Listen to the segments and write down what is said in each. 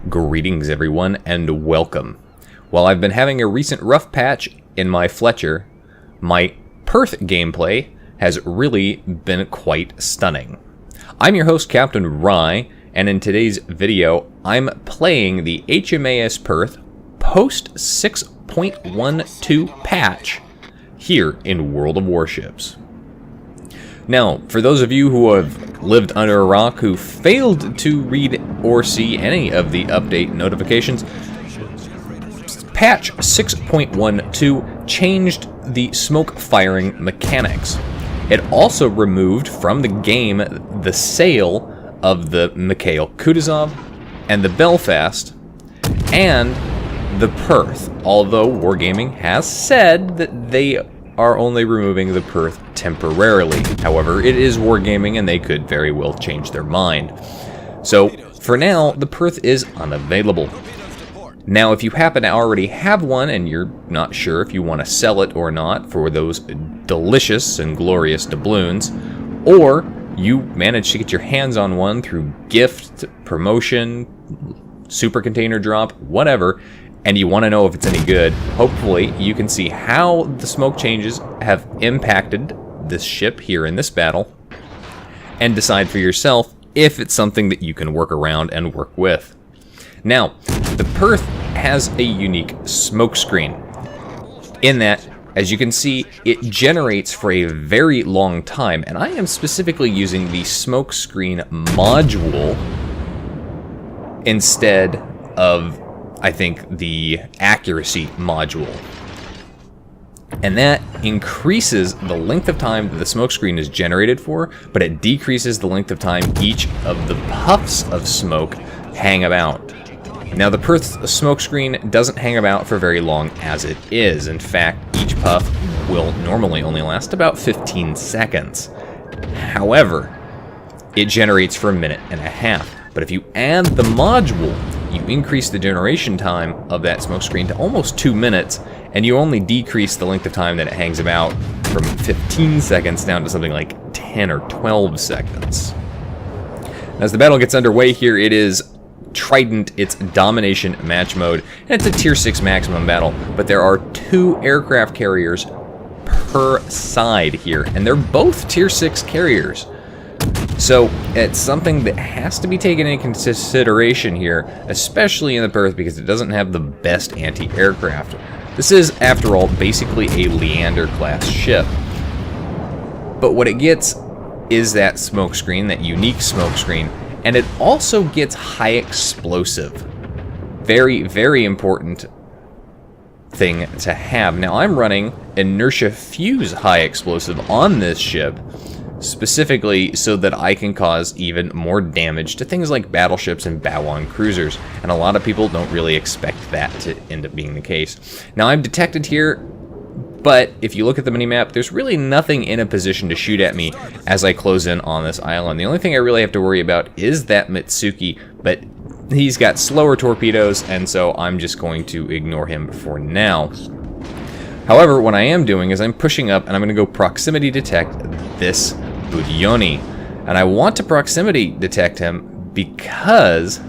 Greetings everyone, and welcome. While I've been having a recent rough patch in my Fletcher, my Perth gameplay has really been quite stunning. I'm your host, Captain Rye, and in today's video, I'm playing the HMAS Perth post 6.12 patch here in World of Warships. Now, for those of you who have lived under a rock who failed to read or see any of the update notifications, patch 6.12 changed the smoke firing mechanics. It also removed from the game the sale of the Mikhail Kutuzov and the Belfast and the Perth, although Wargaming has said that they are only removing the Perth temporarily. However, it is Wargaming and they could very well change their mind. So, for now, the Perth is unavailable. Now, if you happen to already have one and you're not sure if you want to sell it or not for those delicious and glorious doubloons, or you managed to get your hands on one through gift, promotion, super container drop, whatever, and you want to know if it's any good, hopefully you can see how the smoke changes have impacted this ship here in this battle, and decide for yourself if it's something that you can work around and work with. Now, the Perth has a unique smoke screen, in that, as you can see, it generates for a very long time, and I am specifically using the smoke screen module instead of, I think, the accuracy module. And that increases the length of time that the smokescreen is generated for, but it decreases the length of time each of the puffs of smoke hang about. Now, the Perth smokescreen doesn't hang about for very long as it is. In fact, each puff will normally only last about 15 seconds. However, it generates for a minute and a half. But if you add the module, you increase the generation time of that smokescreen to almost 2 minutes, and you only decrease the length of time that it hangs about from 15 seconds down to something like 10 or 12 seconds. As the battle gets underway here, it is Trident, its domination match mode, and it's a tier 6 maximum battle, but there are 2 aircraft carriers per side here, and they're both tier 6 carriers. So it's something that has to be taken into consideration here, especially in the Perth, because it doesn't have the best anti-aircraft. This is, after all, basically a Leander-class ship. But what it gets is that smokescreen, that unique smokescreen, and it also gets high explosive. Very, very important thing to have. Now, I'm running inertia fuse high explosive on this ship, specifically so that I can cause even more damage to things like battleships and bow-on cruisers, and a lot of people don't really expect that to end up being the case. Now, I'm detected here, but if you look at the minimap, there's really nothing in a position to shoot at me as I close in on this island. The only thing I really have to worry about is that Mitsuki, but he's got slower torpedoes, and so I'm just going to ignore him for now. However, what I am doing is I'm pushing up, and I'm going to go proximity detect this Budioni. And I want to proximity detect him because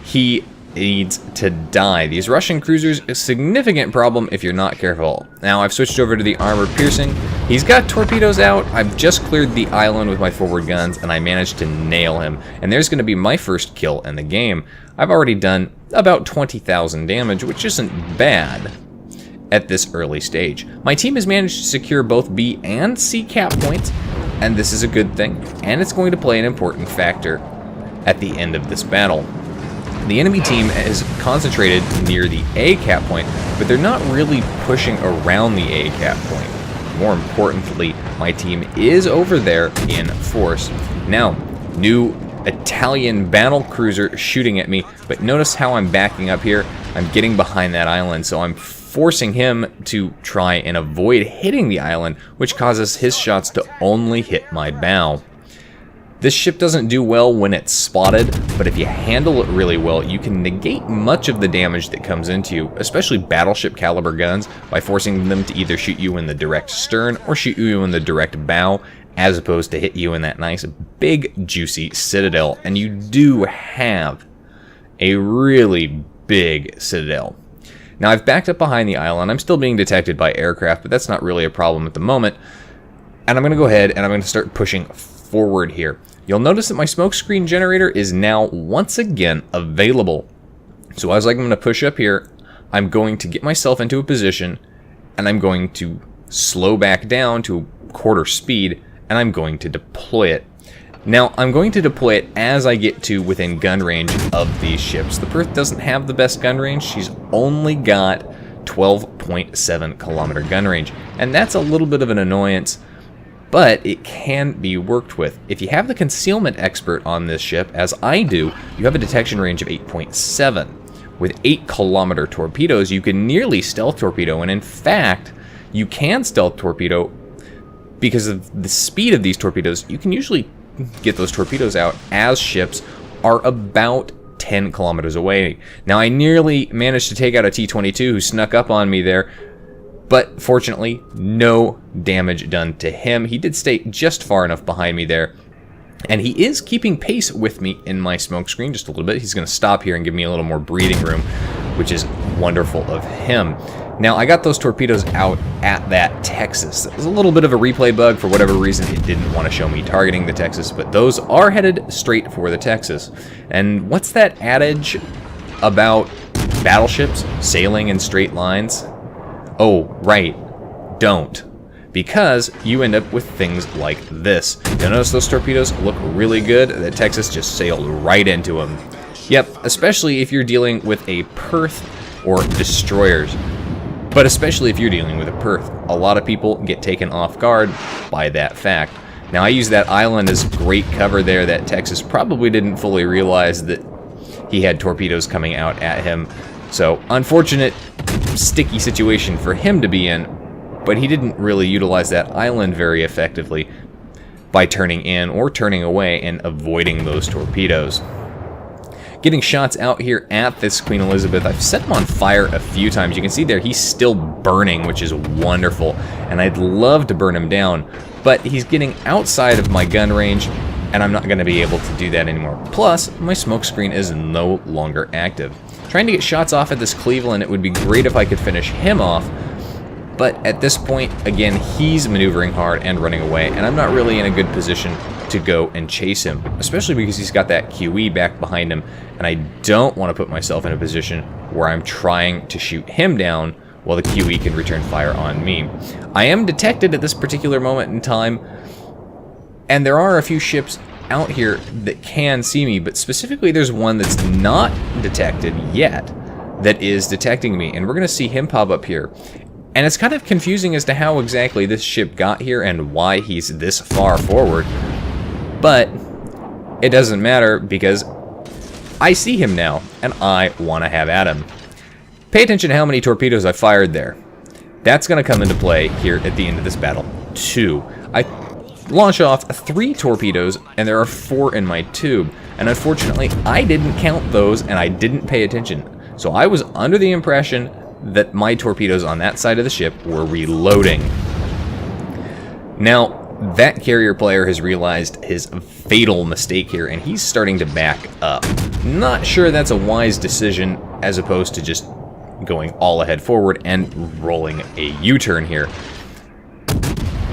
he needs to die. These Russian cruisers, a significant problem if you're not careful. Now, I've switched over to the armor piercing. He's got torpedoes out. I've just cleared the island with my forward guns, and I managed to nail him. And there's going to be my first kill in the game. I've already done about 20,000 damage, which isn't bad at this early stage. My team has managed to secure both B and C cap points, and this is a good thing, and it's going to play an important factor at the end of this battle. The enemy team is concentrated near the A cap point, but they're not really pushing around the A cap point. More importantly, my team is over there in force. Now, new Italian battle cruiser shooting at me, but notice how I'm backing up here. I'm getting behind that island, so I'm forcing him to try and avoid hitting the island, which causes his shots to only hit my bow. This ship doesn't do well when it's spotted, but if you handle it really well, you can negate much of the damage that comes into you, especially battleship caliber guns, by forcing them to either shoot you in the direct stern or shoot you in the direct bow, as opposed to hit you in that nice, big, juicy citadel. And you do have A really big citadel. Now, I've backed up behind the island. I'm still being detected by aircraft, but that's not really a problem at the moment. And I'm going to go ahead and I'm going to start pushing forward here. You'll notice that my smokescreen generator is now once again available. So as I'm going to push up here, I'm going to get myself into a position, and I'm going to slow back down to quarter speed, and I'm going to deploy it. Now, I'm going to deploy it as I get to within gun range of these ships. The Perth doesn't have the best gun range. She's only got 12.7 kilometer gun range, and that's a little bit of an annoyance, but it can be worked with. If you have the concealment expert on this ship, as I do, you have a detection range of 8.7. With 8 kilometer torpedoes, you can nearly stealth torpedo, and in fact, you can stealth torpedo because of the speed of these torpedoes. You can usually get those torpedoes out as ships are about 10 kilometers away. Now, I nearly managed to take out a T-22 who snuck up on me there, but fortunately, no damage done to him. He did stay just far enough behind me there, and he is keeping pace with me in my smoke screen just a little bit. He's going to stop here and give me a little more breathing room, which is wonderful of him. Now, I got those torpedoes out at that Texas. It was a little bit of a replay bug. For whatever reason, it didn't want to show me targeting the Texas, but those are headed straight for the Texas. And what's that adage about battleships sailing in straight lines? Oh, right. Don't. Because you end up with things like this. You'll notice those torpedoes look really good. The Texas just sailed right into them. Yep, especially if you're dealing with a Perth or destroyers. But especially if you're dealing with a Perth, a lot of people get taken off guard by that fact. Now, I use that island as great cover there. That Texas probably didn't fully realize that he had torpedoes coming out at him. So, unfortunate, sticky situation for him to be in, but he didn't really utilize that island very effectively by turning in or turning away and avoiding those torpedoes. Getting shots out here at this Queen Elizabeth. I've set him on fire a few times. You can see there he's still burning, which is wonderful, and I'd love to burn him down, but he's getting outside of my gun range, and I'm not going to be able to do that anymore. Plus, my smoke screen is no longer active. Trying to get shots off at this Cleveland, it would be great if I could finish him off, but at this point, again, he's maneuvering hard and running away, and I'm not really in a good position to go and chase him, especially because he's got that QE back behind him, and I don't want to put myself in a position where I'm trying to shoot him down while the QE can return fire on me. I am detected at this particular moment in time, and there are a few ships out here that can see me, but specifically there's one that's not detected yet that is detecting me, and we're going to see him pop up here. And it's kind of confusing as to how exactly this ship got here and why he's this far forward. But it doesn't matter because I see him now and I want to have at him. Pay attention to how many torpedoes I fired there. That's going to come into play here at the end of this battle. 2. I launch off 3 torpedoes and there are 4 in my tube. And unfortunately, I didn't count those and I didn't pay attention. So I was under the impression that my torpedoes on that side of the ship were reloading. Now, that carrier player has realized his fatal mistake here, and he's starting to back up. Not sure that's a wise decision, as opposed to just going all ahead forward and rolling a U-turn here.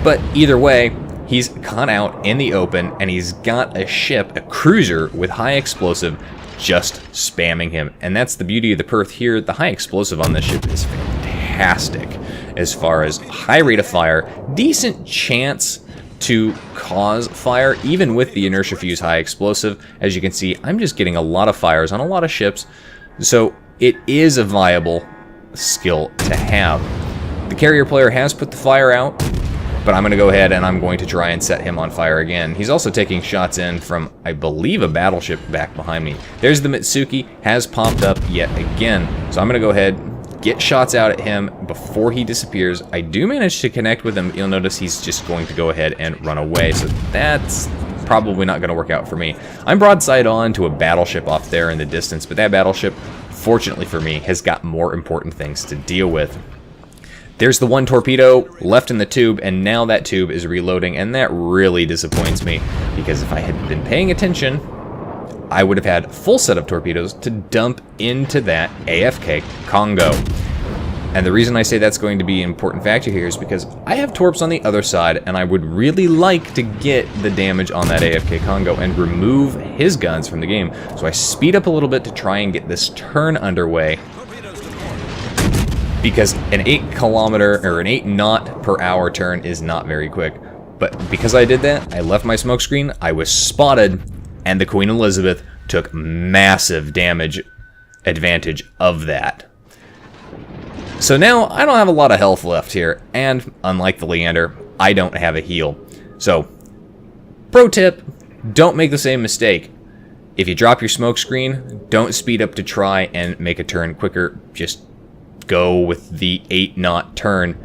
But either way, he's caught out in the open, and he's got a ship, a cruiser, with high explosive just spamming him. And that's the beauty of the Perth here. The high explosive on this ship is fantastic as far as high rate of fire, decent chance to cause fire, even with the inertia fuse high explosive. As you can see, I'm just getting a lot of fires on a lot of ships, so it is a viable skill to have. The carrier player has put the fire out, but I'm going to go ahead and I'm going to try and set him on fire again. He's also taking shots in from, I believe, a battleship back behind me. There's the Mitsuki, has popped up yet again. So I'm going to go ahead, get shots out at him before he disappears. I do manage to connect with him. You'll notice he's just going to go ahead and run away. So that's probably not going to work out for me. I'm broadside on to a battleship off there in the distance, but that battleship, fortunately for me, has got more important things to deal with. There's the 1 torpedo left in the tube, and now that tube is reloading, and that really disappoints me, because if I had been paying attention, I would have had full set of torpedoes to dump into that AFK Congo. And the reason I say that's going to be an important factor here is because I have torps on the other side, and I would really like to get the damage on that AFK Congo and remove his guns from the game. So I speed up a little bit to try and get this turn underway, because an 8 kilometer or an 8 knot per hour turn is not very quick. But because I did that, I left my smoke screen, I was spotted, and the Queen Elizabeth took massive damage advantage of that. So now I don't have a lot of health left here, and unlike the Leander, I don't have a heal. So, pro tip, don't make the same mistake. If you drop your smoke screen, don't speed up to try and make a turn quicker. Just go with the 8 knot turn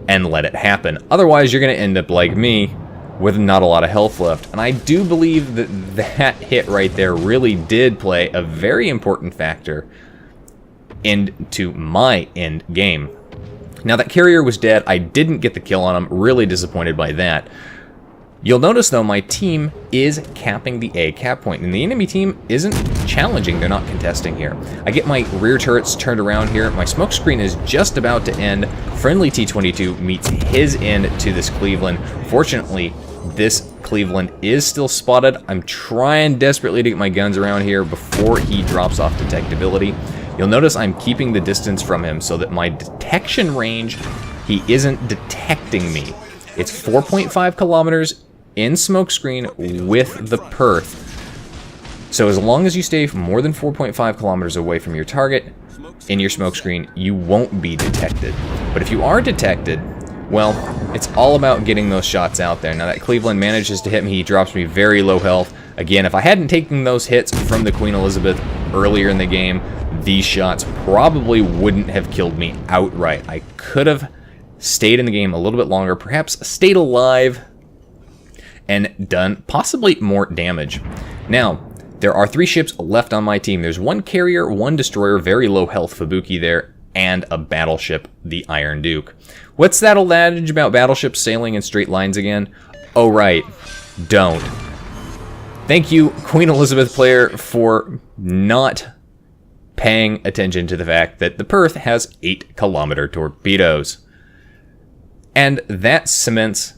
and let it happen. Otherwise, you're going to end up like me with not a lot of health left. And I do believe that that hit right there really did play a very important factor into my end game. Now that carrier was dead, I didn't get the kill on him, really disappointed by that. You'll notice though my team is capping the A cap point, and the enemy team isn't challenging, they're not contesting here. I get my rear turrets turned around here, my smoke screen is just about to end, friendly T-22 meets his end to this Cleveland. Fortunately, this Cleveland is still spotted. I'm trying desperately to get my guns around here before he drops off detectability. You'll notice I'm keeping the distance from him so that my detection range, he isn't detecting me. It's 4.5 kilometers in smokescreen with the Perth. So as long as you stay more than 4.5 kilometers away from your target in your smokescreen, you won't be detected. But if you are detected, well, it's all about getting those shots out there. Now that Cleveland manages to hit me, he drops me very low health. Again, if I hadn't taken those hits from the Queen Elizabeth earlier in the game, these shots probably wouldn't have killed me outright. I could have stayed in the game a little bit longer, perhaps stayed alive, and done possibly more damage. Now, there are 3 ships left on my team. There's 1 carrier, 1 destroyer, very low health Fubuki there, and a battleship, the Iron Duke. What's that old adage about battleships sailing in straight lines again? Oh right, don't. Thank you, Queen Elizabeth player, for not paying attention to the fact that the Perth has 8 kilometer torpedoes. And that cements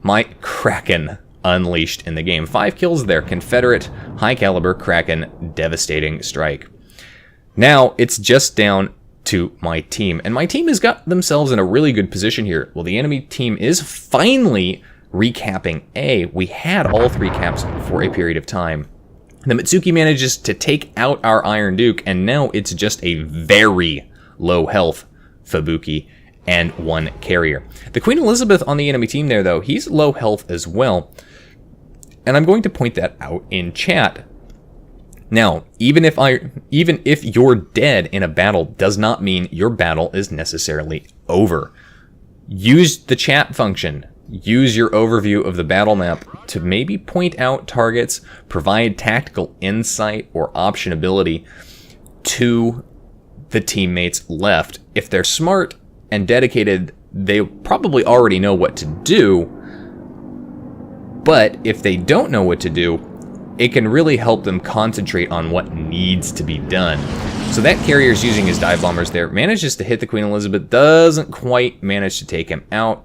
my Kraken unleashed in the game. 5 kills there, Confederate, high caliber Kraken, devastating strike. Now it's just down to my team, and my team has got themselves in a really good position here. Well, the enemy team is finally recapping A. We had all 3 caps for a period of time. The Mitsuki manages to take out our Iron Duke, and now it's just a very low health Fubuki and 1 carrier. The Queen Elizabeth on the enemy team there, though, he's low health as well. And I'm going to point that out in chat. Now, even if you're dead in a battle does not mean your battle is necessarily over. Use the chat function. Use your overview of the battle map to maybe point out targets, provide tactical insight or optionability to the teammates left. If they're smart and dedicated, they probably already know what to do. But if they don't know what to do, it can really help them concentrate on what needs to be done. So that carrier's using his dive bombers there, manages to hit the Queen Elizabeth, doesn't quite manage to take him out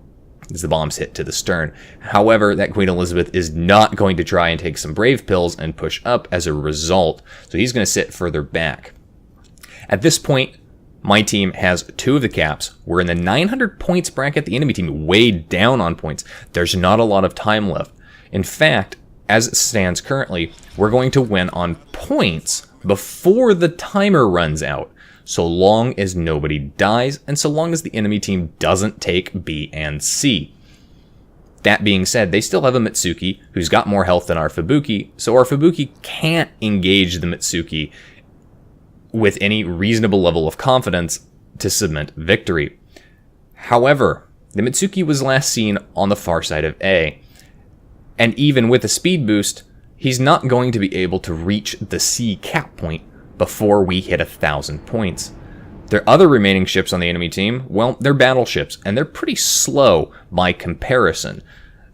as the bombs hit to the stern. However, that Queen Elizabeth is not going to try and take some brave pills and push up as a result, so he's going to sit further back. At this point, my team has 2 of the caps. We're in the 900 points bracket, the enemy team way down on points. There's not a lot of time left. In fact, as it stands currently, we're going to win on points before the timer runs out, so long as nobody dies and so long as the enemy team doesn't take B and C. That being said, they still have a Mitsuki who's got more health than our Fubuki, so our Fubuki can't engage the Mitsuki with any reasonable level of confidence to cement victory. However, the Mitsuki was last seen on the far side of A, and even with a speed boost, he's not going to be able to reach the C cap point before we hit 1,000 points. Their other remaining ships on the enemy team, well, they're battleships, and they're pretty slow by comparison.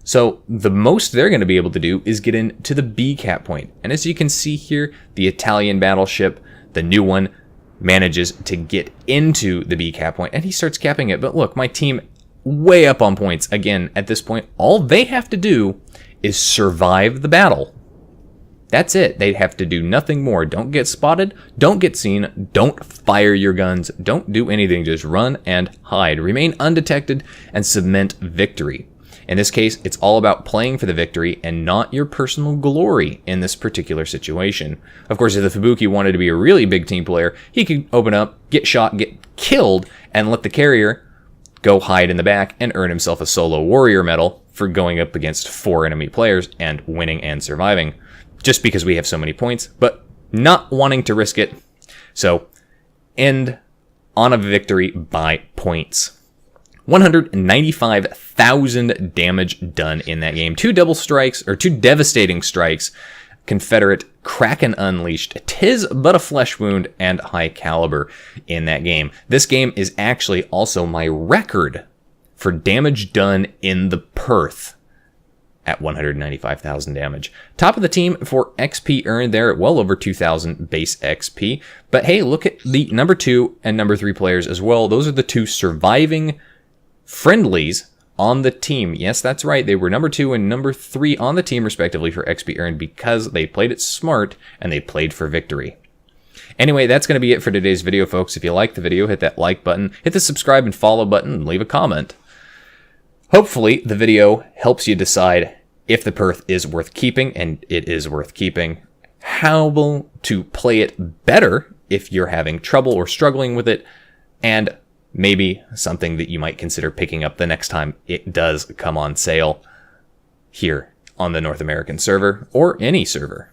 So the most they're going to be able to do is get into the B cap point. And as you can see here, the Italian battleship, the new one, manages to get into the B cap point, and he starts capping it. But look, my team way up on points. Again, at this point, all they have to do is survive the battle. That's it. They have to do nothing more. Don't get spotted. Don't get seen. Don't fire your guns. Don't do anything. Just run and hide. Remain undetected and cement victory. In this case, it's all about playing for the victory and not your personal glory in this particular situation. Of course, if the Fubuki wanted to be a really big team player, he could open up, get shot, get killed, and let the carrier go hide in the back and earn himself a solo warrior medal for going up against 4 enemy players and winning and surviving. Just because we have so many points, but not wanting to risk it. So, end on a victory by points. 195,000 damage done in that game. 2 double strikes, or 2 devastating strikes. Confederate Kraken Unleashed, 'Tis but a flesh wound, and high caliber in that game. This game is actually also my record for damage done in the Perth at 195,000 damage. Top of the team for XP earned there at well over 2,000 base XP. But hey, look at the number 2 and number 3 players as well. Those are the 2 surviving friendlies on the team. Yes, that's right. They were number 2 and number 3 on the team, respectively, for XP earned because they played it smart and they played for victory. Anyway, that's going to be it for today's video, folks. If you liked the video, hit that like button, hit the subscribe and follow button, and leave a comment. Hopefully, the video helps you decide if the Perth is worth keeping, and it is worth keeping, how to play it better if you're having trouble or struggling with it, and maybe something that you might consider picking up the next time it does come on sale here on the North American server or any server.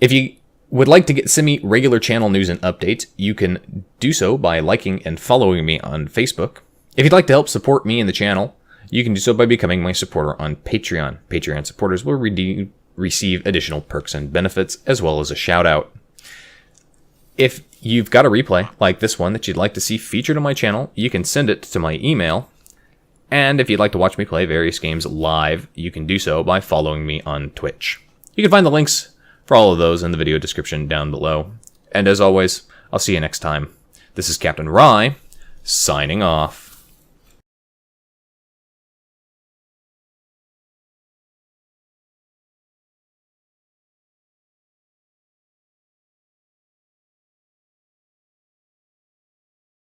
If you would like to get semi-regular channel news and updates, you can do so by liking and following me on Facebook. If you'd like to help support me and the channel, you can do so by becoming my supporter on Patreon. Patreon supporters will receive additional perks and benefits, as well as a shout out. If you've got a replay like this one that you'd like to see featured on my channel, you can send it to my email. And if you'd like to watch me play various games live, you can do so by following me on Twitch. You can find the links for all of those in the video description down below. And as always, I'll see you next time. This is Captain Rye, signing off.